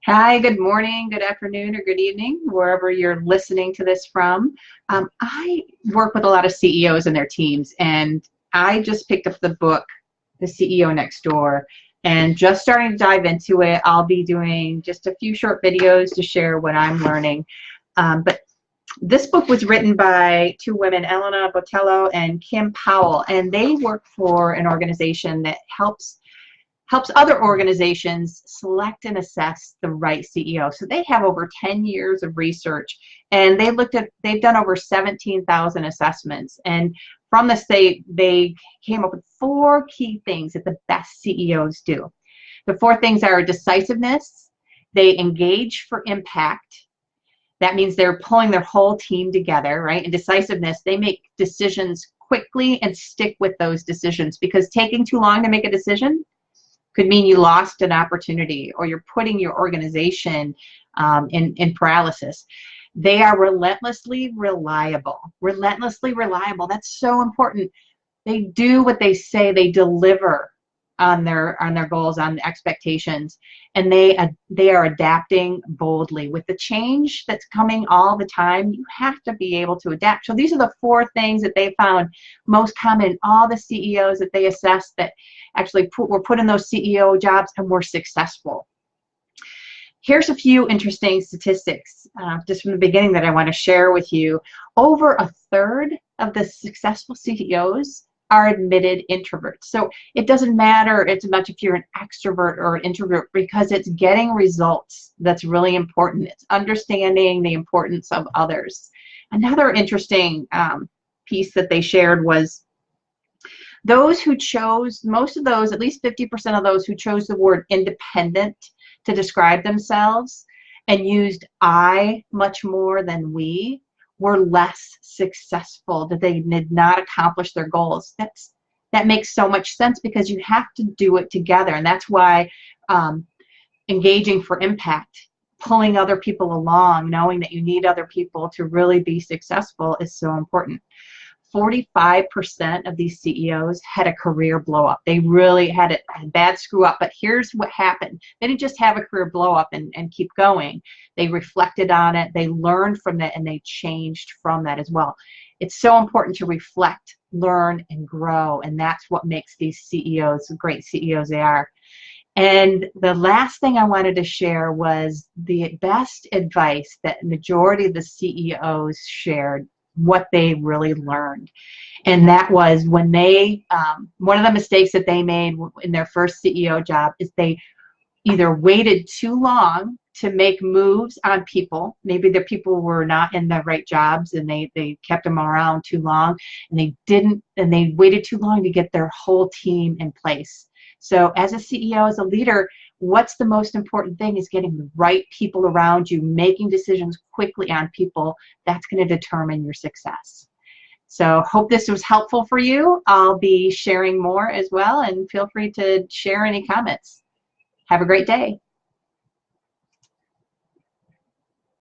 Hi, good morning, good afternoon, or good evening, wherever you're listening to this from. I work with a lot of CEOs and their teams, and I just picked up the book, The CEO Next Door, and just starting to dive into it. I'll be doing just a few short videos to share what I'm learning. But this book was written by two women, Elena Botello and Kim Powell, and they work for an organization that helps other organizations select and assess the right CEO. So they have over 10 years of research, and they've done over 17,000 assessments. And from this, they came up with 4 key things that the best CEOs do. The 4 things are decisiveness. They engage for impact. That means they're pulling their whole team together, right? And decisiveness, they make decisions quickly and stick with those decisions, because taking too long to make a decision could mean you lost an opportunity, or you're putting your organization in paralysis. They are relentlessly reliable. Relentlessly reliable. That's so important. They do what they say. They deliver on their goals, on expectations, and they are adapting boldly with the change that's coming all the time. You have to be able to adapt. So these are the 4 things that they found most common in all the CEOs that they assessed that actually were put in those CEO jobs and were successful. Here's a few interesting statistics just from the beginning that I want to share with you. Over 1/3 of the successful CEOs are admitted introverts. So it doesn't matter as much if you're an extrovert or an introvert, because it's getting results that's really important. It's understanding the importance of others. Another interesting piece that they shared was those who chose, most of those, at least 50% of those who chose the word independent to describe themselves and used I much more than we, were less successful, that they did not accomplish their goals. That makes so much sense, because you have to do it together. And that's why engaging for impact, pulling other people along, knowing that you need other people to really be successful is so important. 45% of these CEOs had a career blow up. They really had a bad screw up, but here's what happened. They didn't just have a career blow up and keep going. They reflected on it, they learned from it, and they changed from that as well. It's so important to reflect, learn, and grow, and that's what makes these CEOs the great CEOs they are. And the last thing I wanted to share was the best advice that majority of the CEOs shared, what they really learned. And that was when they, one of the mistakes that they made in their first CEO job is they either waited too long to make moves on people. Maybe the people were not in the right jobs, and they kept them around too long, and they waited too long to get their whole team in place. So as a CEO, as a leader, what's the most important thing is getting the right people around you, making decisions quickly on people. That's going to determine your success. So hope this was helpful for you. I'll be sharing more as well, and feel free to share any comments. Have a great day.